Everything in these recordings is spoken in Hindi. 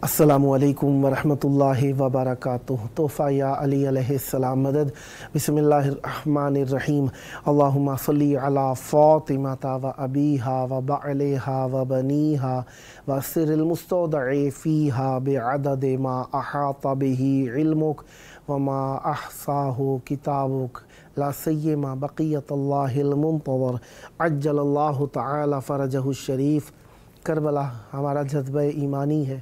अस्सलामुअलैकुम वरहमतुल्लाहि वबरकातुहू। तोहफ़ा या अली अलैहिस्सलाम मदद। बिस्मिल्लाहिर्रहमानिर्रहीम। अल्लाहुम्मा सल्ली अला फ़ातिमता व अबीहा व बअलिहा व बनीहा व सिरिल मुस्तौदअ फ़ीहा बिअदद मा अहाता बिही इल्मुक व मा अहसाहु किताबुक ला सय्यमा बक़ियतुल्लाहिल मुंतज़र अज्जलल्लाहु तआला फ़रजहु शरीफ। करबला हमारा जज्बा ईमानी है,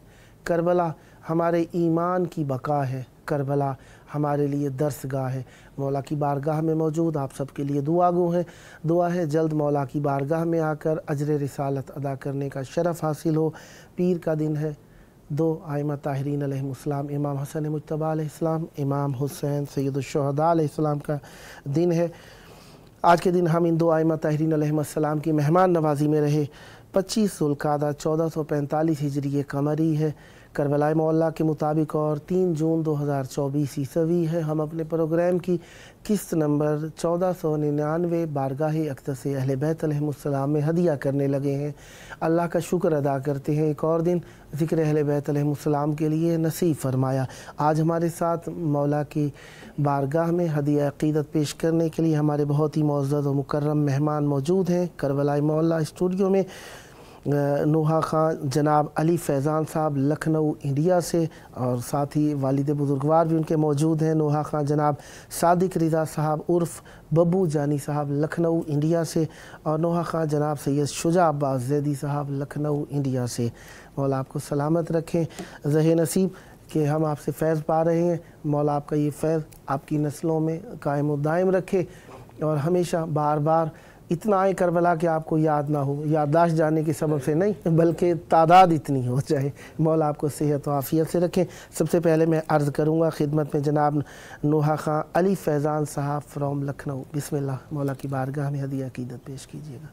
करबला हमारे ईमान की बका है, करबला हमारे लिए दर्सगाह है। मौला की बारगाह में मौजूद आप सबके लिए दुआ गो है। दुआ है जल्द मौला की बारगाह में आकर अजर रिसालत अदा करने का शरफ़ हासिल हो। पीर का दिन है। दो आइमा ताहिरीन अलैहिमुस्सलाम, इमाम हसन मुज्तबा अलैहिस्सलाम, इमाम हुसैन सैयदुश्शुहदा अलैहिस्सलाम का दिन है। आज के दिन हम इन दो आइमा ताहिरीन अलैहिमुस्सलाम की मेहमान नवाजी में रहे। 25 ज़ुल्क़ादा 1445 हिजरी कमरी है, करबला मौला के मुताबिक, और 3 जून 2024 ईस्वी है। हम अपने प्रोग्राम की किस्त नंबर 1499 बारगाह अक़दस अहले बैत अलैहिमुस्सलाम में हदिया करने लगे हैं। अल्लाह का शुक्र अदा करते हैं, एक और दिन ज़िक्र अहले बैत अलैहिमुस्सलाम के लिए नसीब फरमाया। आज हमारे साथ मौला की बारगाह में हदिया अक़ीदत पेश करने के लिए हमारे बहुत ही मुअज़्ज़ज़ व मुकर्रम मेहमान मौजूद हैं। करबला मौला स्टूडियो में नूहा ख़ान जनाब अली फैज़ान साहब लखनऊ इंडिया से, और साथ ही वालिद बुज़ुर्गवार भी उनके मौजूद हैं। नूहा ख़ान जनाब सादिक रिज़ा साहब उर्फ़ बब्बू जानी साहब लखनऊ इंडिया से, और नूहा ख़ान जनाब सैयद शुजा अब्बास ज़ैदी साहब लखनऊ इंडिया से। मौला आपको सलामत रखें, ज़हे नसीब कि हम आपसे फ़ैज़ पा रहे हैं। मौला आपका ये फ़ैज़ आपकी नस्लों में कायम व दायम रखे, और हमेशा बार बार इतना आए करबला कि आपको याद ना हो, याददाश्त जाने के सबब से नहीं बल्कि तादाद इतनी हो जाए। मौला आपको सेहत व आफ़ियत से रखें। सबसे पहले मैं अर्ज़ करूँगा खिदमत में जनाब नूहा ख़ान अली फैज़ान साहब फ्रॉम लखनऊ। बिस्मिल्लाह, मौला की बारगाह में हदिया अक़ीदत पेश कीजिएगा।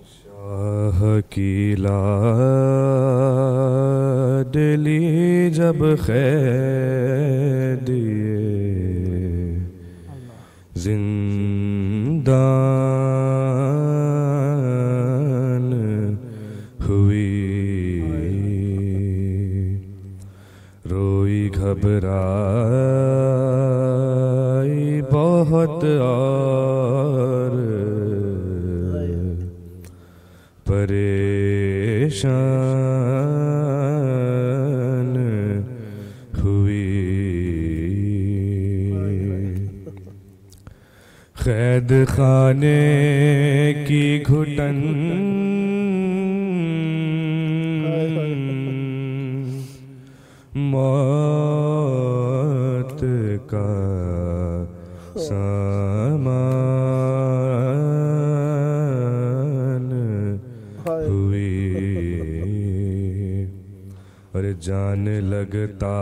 शाह की लाडली जब खैर दिए जिंदान हुई, रोई घबराई बहुत और परेशान हुई। कैद खाने की घुटन मौत का सामान हुई, और जान लगता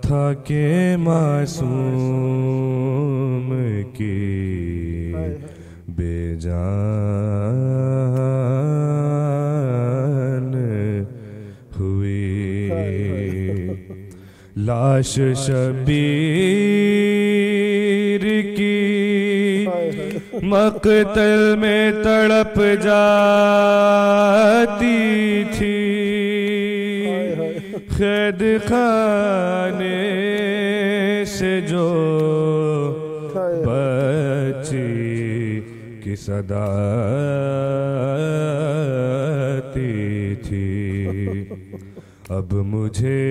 था कि मासूम की बेजान हुई। लाश शबीर की मक़तल में तड़प जाती थी, कैद खाने से जो बची की सदा आती थी। अब मुझे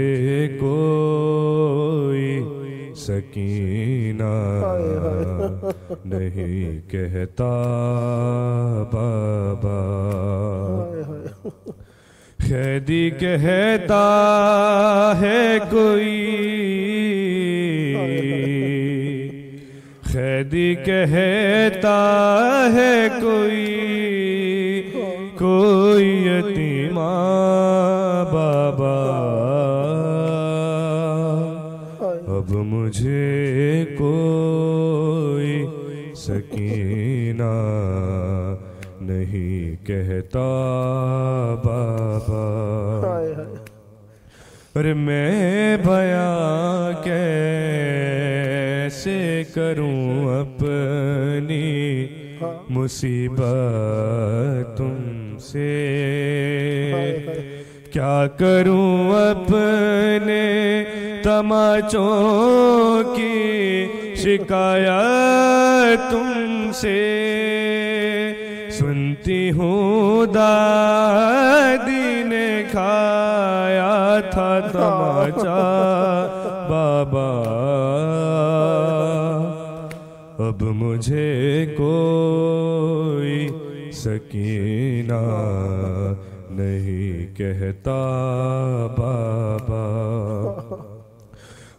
कोई सकीना नहीं कहता बाबा, कैदी कहता है कोई, कैदी कहता है कोई, कोई यतीमा बाबा अब मुझे कोई सकीना नहीं कहता बाबा। अरे मैं बयां कैसे करूं अपनी मुसीबत तुमसे, क्या करूं अपने तमाचों की शिकायत तुमसे। सुनती हूँ दादी ने खाया था तमाचा बाबा। अब मुझे कोई सकीना नहीं कहता बाबा।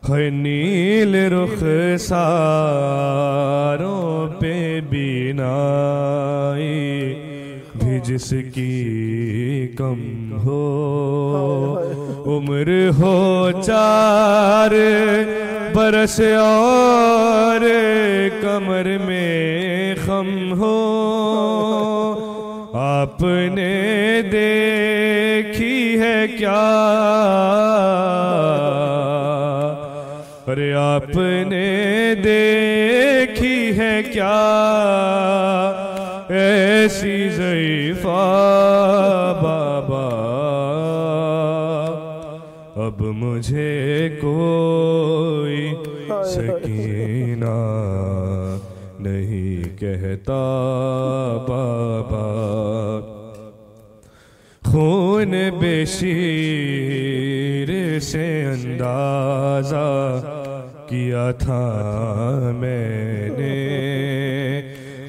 है नील रुख सारों पे बीनाई भी जिसकी कम हो, उम्र हो 4 बरस और कमर में खम हो। आपने देखी है क्या, अरे आपने देखी है क्या ऐसी ज़ईफ़ा बाबा। अब मुझे कोई सकीना नहीं कहता बाबा। खून बेशीर से अंदाज़ा किया था मैंने,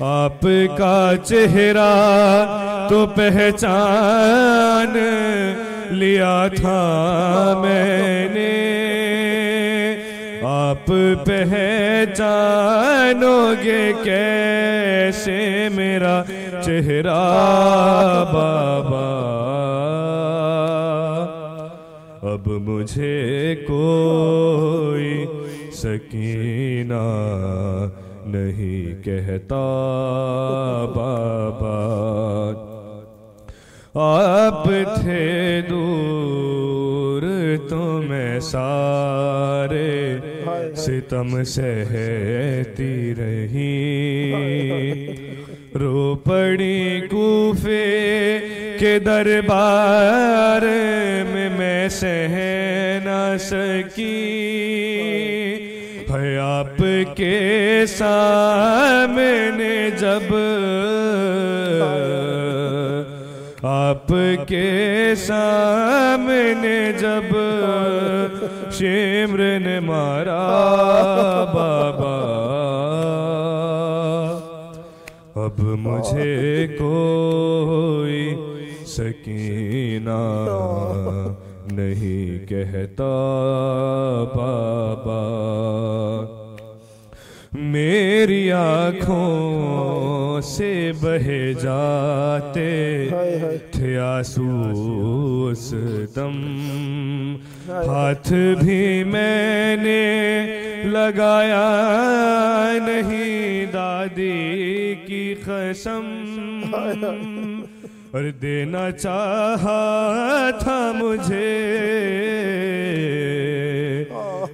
आपका चेहरा तो पहचान लिया था मैंने। आप पहचानोगे कैसे मेरा चेहरा बाबा। अब मुझे कोई सकीना नहीं कहता बाबा। आप थे दूर तो मैं सारे सितम सहती रही। रो पड़ी कूफे के दरबार में मैं सह न सकी। है आपके सामने जब, आपके सामने जब शेम्र ने मारा बाबा। अब मुझे कोई सकीना नहीं कहता बाबा। मेरी आँखों से बहे जाते थे आंसू उस दम। हाथ भी मैंने लगाया नहीं दादी की कसम। और देना चाहा था मुझे,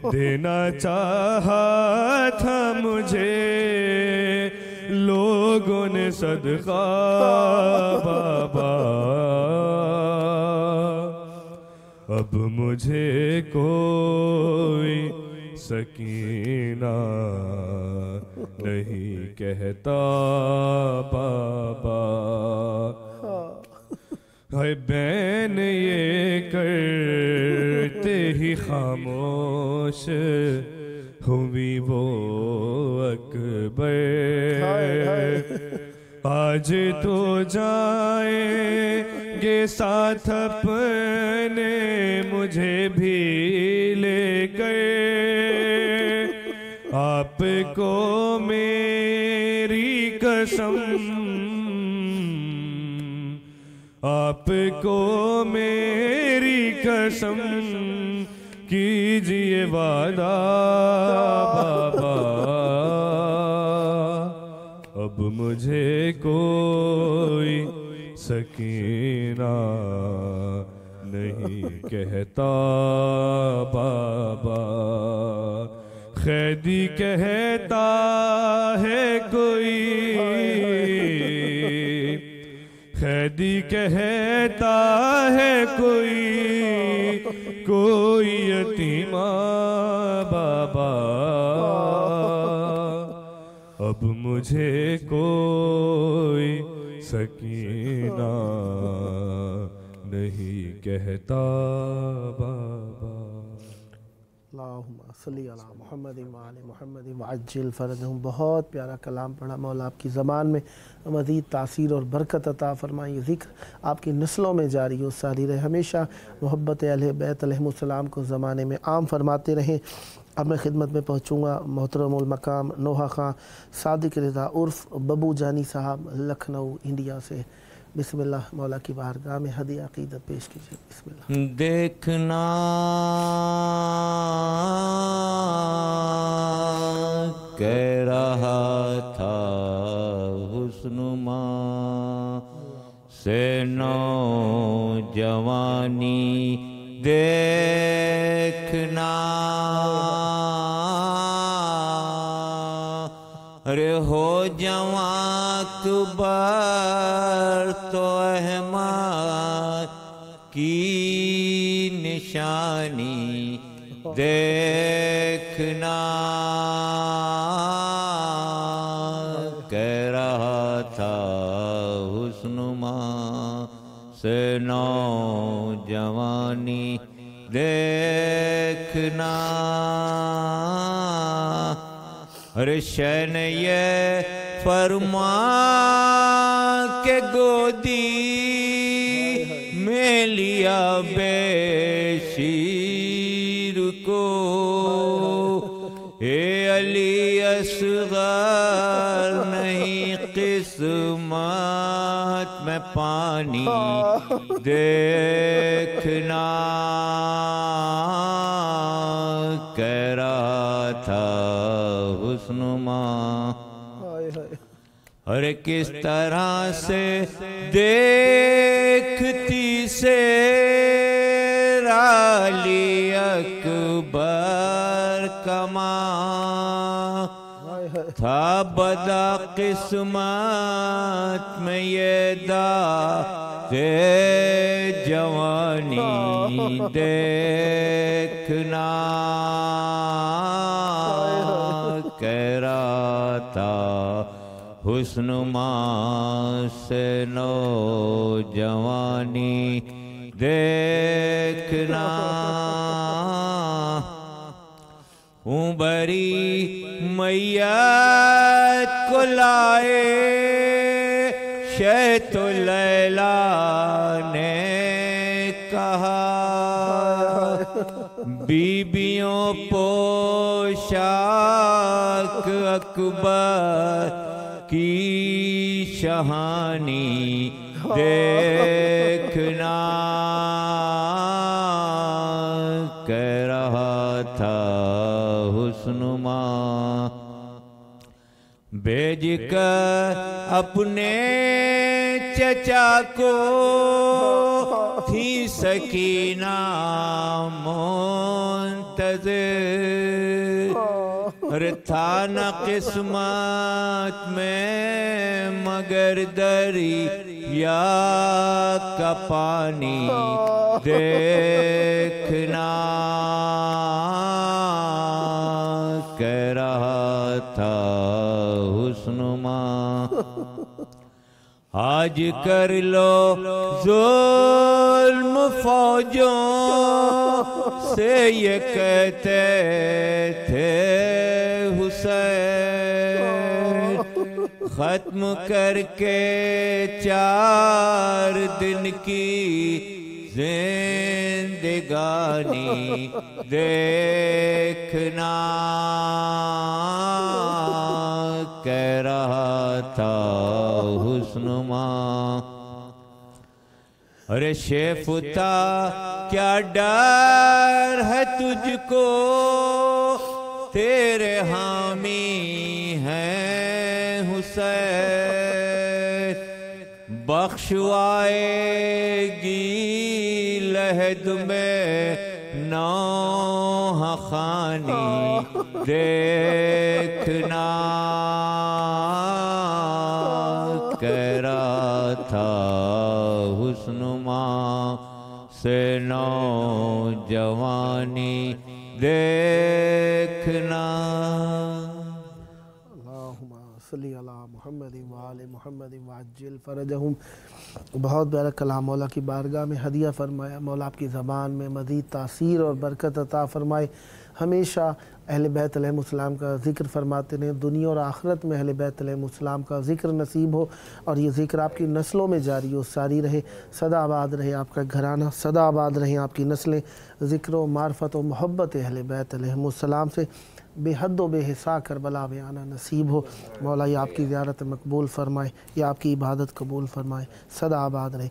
देना चाहा था मुझे लोगों ने सदका बाबा। अब मुझे कोई सकीना नहीं कहता बाबा। है बैन ये करते ही खामोश हुई वो अकबर। आज तो जाएंगे साथ अपने मुझे भी लेकर। आपको मेरी कसम, आपको मेरी कसम कीजिए वादा बाबा, अब मुझे कोई सकीना नहीं कहता बाबा। कैदी कहता है कोई, कैदी कहता है कोई यतीमा बाबा, अब मुझे कोई सकीना नहीं कहता बाबा। अल्लाहुम्मा सल्ली अला मुहम्मद व आले मुहम्मद व अज्जिल फरजहुम। बहुत प्यारा कलाम पढ़ा। मौला आपकी ज़बान में मज़ीद तासीर और बरकत अता फरमाई। ज़िक्र आपकी नस्लों में जारी हो सारी रहे। हमेशा मोहब्बत अहले बैत अलैहिमुस्सलाम को ज़माने में आम फरमाते रहें। अब मैं खिदमत में पहुँचूँगा मोहतरमुल मकाम नोहा खां सादिक रज़ा उर्फ़ बबू जानी साहब लखनऊ इंडिया से। बिस्मिल्लाह, मौला की बारगाह में हदिया अक़ीदत पेश कीजिए। बिस्मिल्लाह। देखना कह रहा था हुस्नुमा से नौजवानी, देखना अरे हो जवां अकबर तो अहमद की निशानी, देखना कह रहा था हुस्नुमा से नौजवानी, देखना अरे शैन ये फरमा के गोदी में लिया बेशीर को, ए अली असग़र नहीं किस्मत में पानी, देखना कह रहा था हुस्नुमा। अरे किस तरह से देखती से राली अकबर कमा, था बदा किस्मत में ये दाग़े जवानी, देखना कह रहा था हुस्नुमा से नौजवानी, देखना बरी मैयत को लाए शैतो लैला ने कहा, बीबियों पोशाक अकबर की शहानी, देखना कह रहा था हुस्नुमा। भेज कर अपने चचा को थी सकीना मुंतज़िर, अरे था न किस्मत में मगर दरिया का पानी, देखना कह रहा था हुस्नुमा। आज कर लो जुल्म फौजों से ये कहते थे हुसैन, खत्म करके 4 दिन की जिंदगानी, देखना कह रहा था हुस्नुमा। अरे शेफुता क्या डर है तुझको, तेरे हामी हैं हुसैन। बख्शवाएगी लहद में नौह खानी, देखना कह रहा था हुस्नुमा से नौजवानी, देखना। अल्लाहुम्मा सल्ली अला मुहम्मद व आले मुहम्मद वअज्जिल फरजहुम। बहुत प्यारा कलाम मौला की बारगाह में हदिया फरमाया। मौला आपकी ज़बान में मज़ीद तासीर और बरकत अता फरमाए। हमेशा अहले बैत अलैहिमुस्सलाम का ज़िक्र फरमाते रहें, दुनिया और आखिरत में अहले बैत अलैहिमुस्सलाम का ज़िक्र नसीब हो और ये ज़िक्र आपकी नस्लों में जारी हो, सारी रहे, सदा आबाद रहे आपका घराना, सदा आबाद रहें आपकी नस्लें। ज़िक्र व मार्फत व मोहब्बत अहले बैत अलैहिमुस्सलाम से बेहद व बेहिसा करबला में आना नसीब हो। मौला ये आपकी ज़ियारत मकबूल फ़रमाए, या आपकी इबादत कबूल फ़रमाए, सदा आबाद रहे।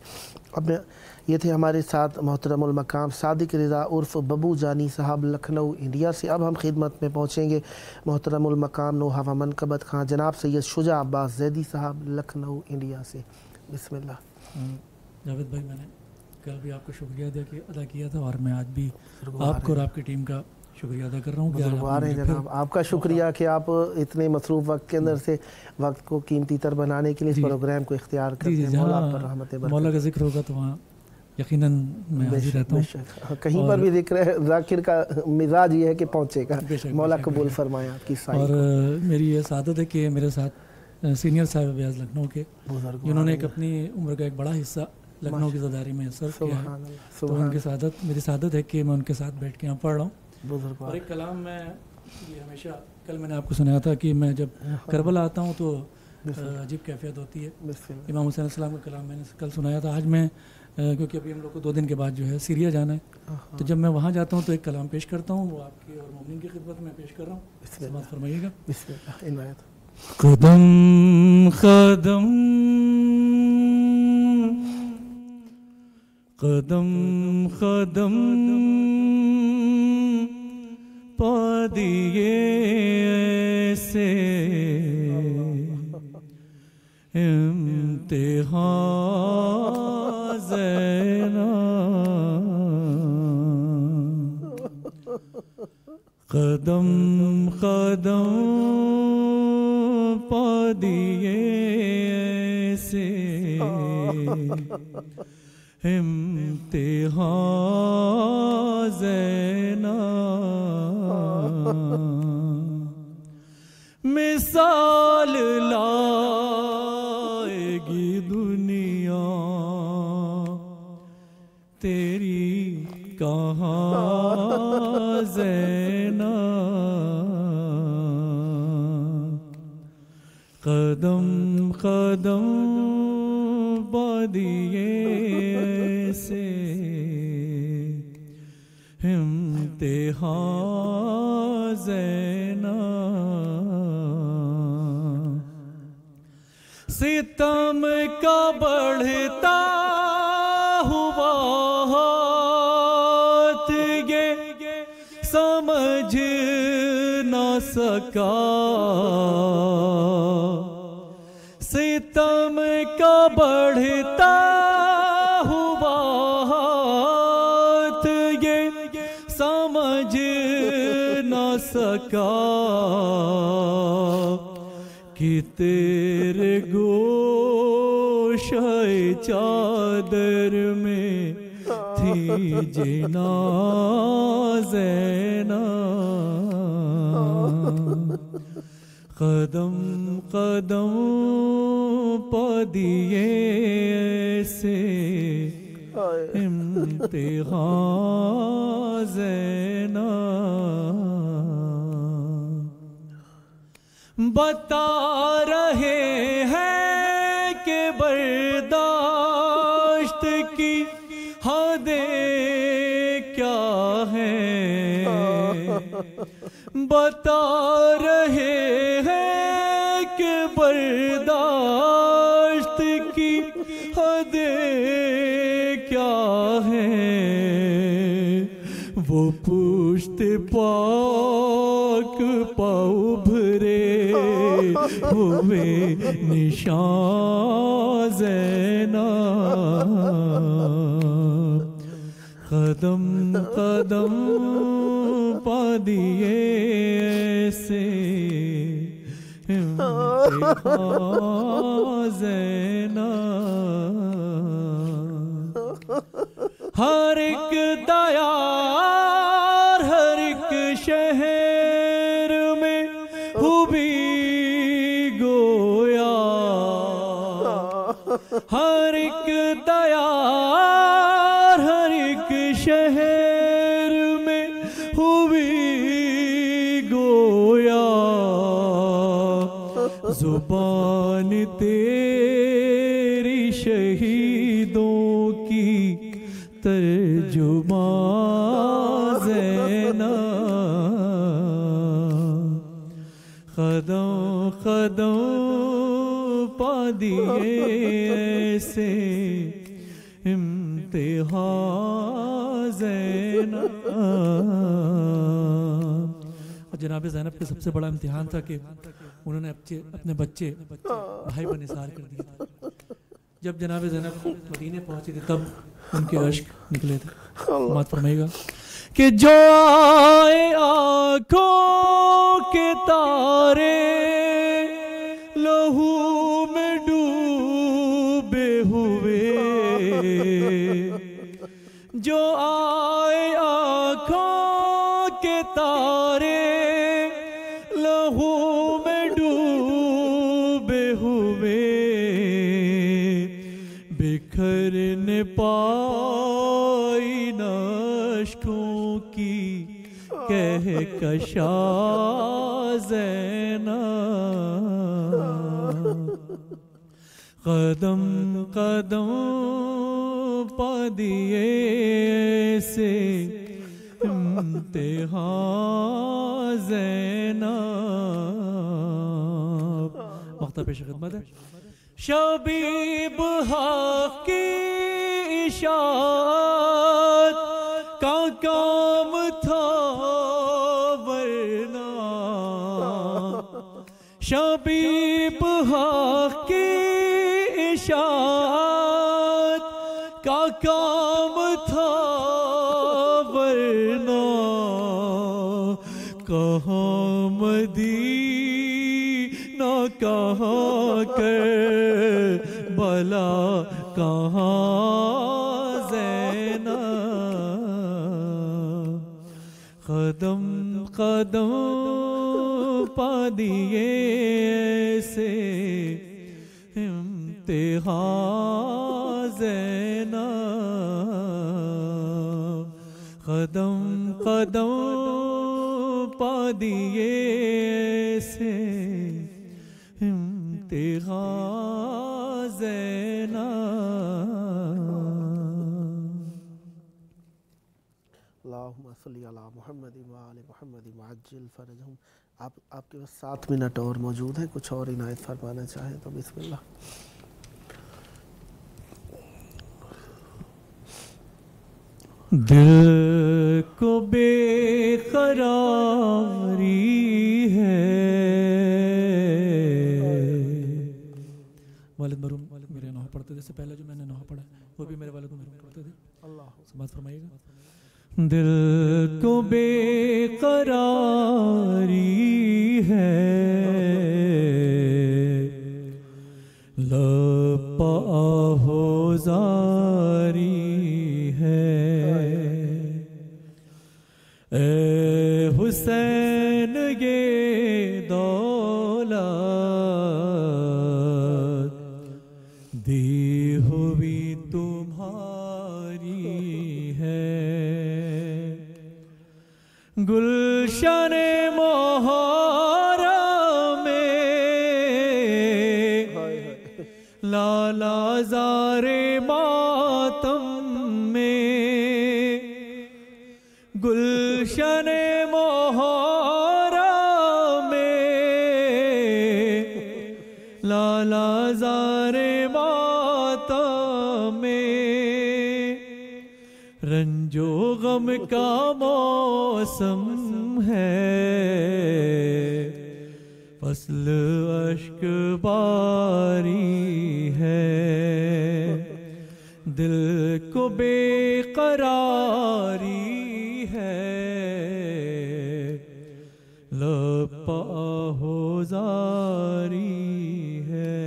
अब ये थे हमारे साथ मोहतरमुल मकाम सादिक रज़ा उर्फ़ बबू जानी साहब लखनऊ इंडिया से। अब हम खिदमत में पहुँचेंगे मोहतरमुल मकाम नोहा व मनकबत खां जनाब सैयद शुजा अब्बास ज़ैदी साहब लखनऊ इंडिया से। बिस्मिल्लाह। जावेद भाई, मैंने कल भी आपको शुक्रिया अदा किया था और मैं आज भी आपको और आपकी टीम का शुक्रिया अदा कर रहा हूँ। जनाब आपका शुक्रिया कि आप इतने मसरूफ़ वक्त के अंदर से वक्त को कीमती तर बनाने के लिए इस प्रोग्राम को इख्तियार करते हैं। मौला का जिक्र होगा तो वहाँ यकीनन मैं हाजिर रहता हूँ। कहीं पर भी जिक्र है, ज़ाकिर का मिजाज ये है कि पहुँचेगा। मौला कबूल फरमाए आपकी साईं। और मेरी ये सादत है कि मेरे साथ सीनियर साहिब ब्याज लखनऊ के, जिन्होंने एक अपनी उम्र का एक बड़ा हिस्सा लखनऊ की ज़दारी में सर्व किया है, तो उनकी सादत, मेरी सादत है कि मैं उनके साथ बैठ के यहाँ पढ़ रहा हूँ। और एक कलाम मैं ये हमेशा, कल मैंने आपको सुनाया था कि मैं जब करबला आता हूँ तो अजीब कैफियत होती है। इमाम हुसैन अलैहिस्सलाम का कलाम मैंने कल सुनाया था। आज मैं क्योंकि अभी हम लोग को 2 दिन के बाद जो है सीरिया जाना है, तो जब मैं वहाँ जाता हूँ तो एक कलाम पेश करता हूँ, वो आपकी और मोमिन की खिदमत में पेश कर रहा हूँ। समाअत फरमाइएगा। कदम कदम कदम कदम पा दिए ऐसे इम्तिहान ज़ैना, कदम कदम पा दिए ऐसे इम्तिहान ज़ैना, मिसाल लाएगी दुनिया तेरी कहाँ ज़ैना, कदम कदम दिए से इम्तिहान ज़ैना, सितम का बढ़ता हुआ हाथ ये समझ न सका, सितम का बढ़ता हुआ हाथ ये समझ न सका कि तेरे गोशाए चादर में थी जिना ज़ैना, कदम कदम पा दिए ऐसे इम्तिहान ज़ैना, बता रहे हैं कि बर्दाश्त की हदें क्या हैं, बता रहे हैं कि बर्दाश्त की हदें क्या है वो पुश्ते पाक पाँव भरे हुए निशान ज़ैनब कदम कदम पा दिए ऐसे हर एक दयार हर एक शहर में हुबी गोया हर एक दयार हर एक शहर में हुबी गोया जुबान तेरी शहीदों की तर्जुमा ज़ैनब कदम कदम पा दिए ऐसे इम्तिहान ज़ैनब। जनाब ज़ैनब के सबसे बड़ा इम्तिहान था कि उन्होंने अपने बच्चे भाई पर निसार कर दिए। जब जनाब ज़ैनब मदीने पहुंची थी तब उनके अश्क निकले थे। बात फरमाइएगा कि जो आए आँखों के तारे लहू में डूबे हुए जो आए आँखों के तारे लहू में डूबे हुए बिखरने पाई नश्कों की कहकशा ज़ैनब कदम कदम पा दिए से इम्तिहान ज़ैनब। वक्ता पेश खिदमत है। शबीब हक़ की इशाअत का काम था वरना शबीब हक़ की इशाअत का काम था वरना कहाँ मदीना कहाँ कर भला कहाँ ज़ैनब कदम कदम पा दिए से इम्तिहान ज़ैनब कदम कदम पा दिए से इम्तिहान ज़ैनब। अल्लाहुम्मा सल्ली अला मुहम्मद व आले मुहम्मद वअज्जिल फरजहुम। आपके पास 7 मिनट और मौजूद है, कुछ और इनायत फरमाना चाहे तो बिस्मिल्लाह। दिल को बेकरारी है वालिद मरूम मेरे नौहा पढ़ते थे, इससे पहले जो मैंने नौहा पढ़ा वो भी मेरे वालिद मरूम पढ़ते थे। अल्लाह बात फरमाइएगा। दिल को बेकरारी है लपा हो जारी है ए हुसैन ये दौलत दी हुई तुम्हारी है गुलशन मोहरा में लाला ज़ारे मातम में गुलशन मोहरा में लाला ज़ारे मातम में का मौसम है, फसल अश्क बारी है, दिल को बेकरारी है, लपा हो जारी है।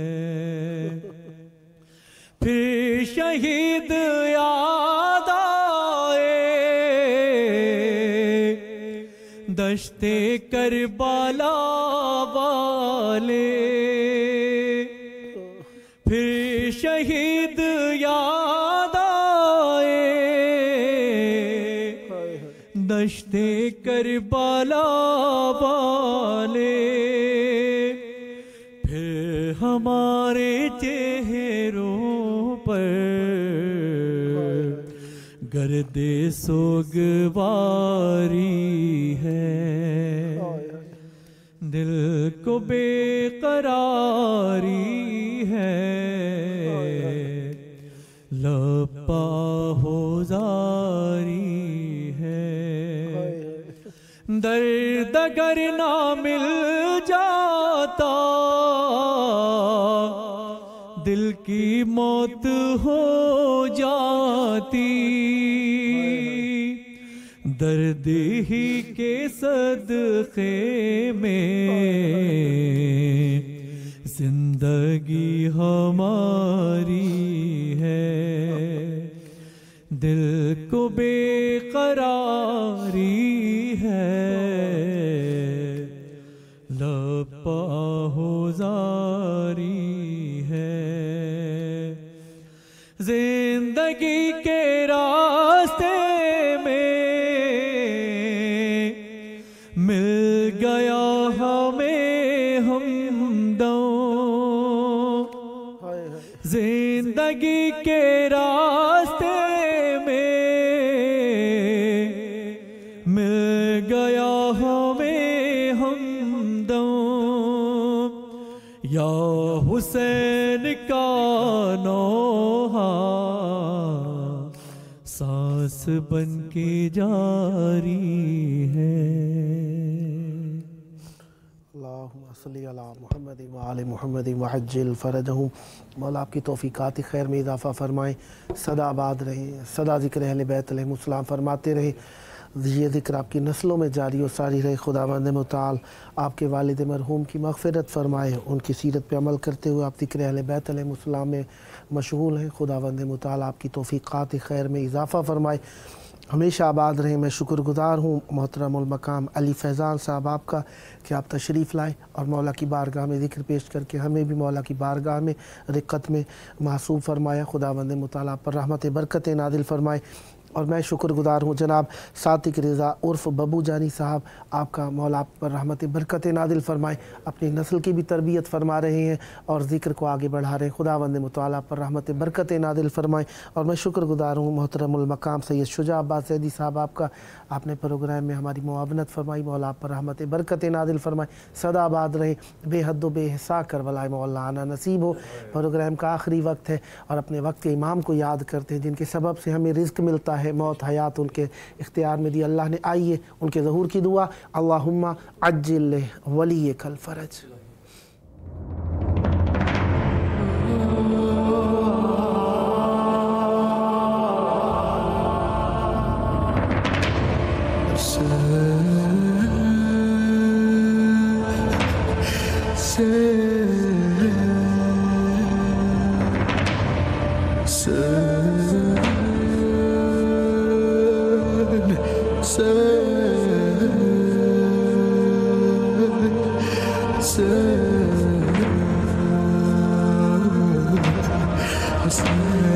फिर शहीद याद आए दश्ते करबला वाले, फिर शहीद याद आए दश्ते करबला वाले, फिर हमारे चेहरों पर गर्दे सोगवारी है, दिल को बेकरारी है, लपा हो जारी है। दर्द अगर ना मिल जाता दिल की मौत हो जाती, दर्द ही के सदक़े में जिंदगी हमारी है, दिल को बेकरारी है, लपा हो जारी है। जिंदगी के रास्ते में मिल गया हमें हमदम, जिंदगी के रास्ते में मिल गया हमें हमदम, या हुसैन का नौहा सांस बन के जारी है। अल्लाहुम्मा सल्ली अला मुहम्मद व आले मुहम्मद वअज्जिल फरजहुम। मौला आपकी तौफीकात खैर में इजाफ़ा फरमाएँ, सदा आबाद रहें, सदा ज़िक्र अहले बैत अलैहिमुस्सलाम फरमाते रहें, ये ज़िक्र आपकी नस्लों में जारी और सारी रहे। खुदावंद मुताल आपके वालिद मरहूम की मग़फ़िरत फ़रमाए, उनकी सीरत पे अमल करते हुए आप ज़िक्र अहले बैत अलैहिमुस्सलाम में मशगूल हैं। खुदावंद मुताल आपकी तौफीकात खैर में इजाफ़ा फ़रमाए, हमेशा आबाद रहें। मैं शुक्रगुज़ार हूँ मोहतरमुल मकाम अली फैज़ान साहब आपका कि आप तशरीफ़ लाए और मौला की बारगाह में ज़िक्र पेश करके हमें भी मौला की बारगाह में रिक़्क़त में मासूम फ़रमाया। खुदावंद मुताल आप पर रहमत बरकत नादिल फ़रमाए। और मैं शुक्रगुज़ार हूँ जनाब सातिक रज़ा उर्फ़ बब्बू जानी साहब, आपका मौला आप पर रहमत बरकत नादिल फ़रमाए, अपनी नस्ल की भी तरबियत फ़रमा रहे हैं और ज़िक्र को आगे बढ़ा रहे हैं। खुदावंद मुताला पर रहमत बरकत नादिल फ़रमाए। और मैं शुक्रगुज़ार हूँ मोहतरमुल मकाम सैयद शुजा अब्बास सैदी साहब आपका, आपने प्रोग्राम में हमारी मुआवनत फ़रमाई, मौला आप पर रहमत बरकत नादिल फ़रमाए, सदा आबाद रहे, बेहद बेहिसा करबलाए मौला आना नसीब हो। प्रोग्राम का आखिरी वक्त है और अपने वक्त के इमाम को याद करते हैं जिनके सबब से हमें रिज़्क़ मिलता है, मौत हयात उनके इख्तियार में दी अल्लाह ने। आइए उनके ज़हूर की दुआ, अल्लाहुम्मा अज्जिल वलियकल फ़रज। Hassan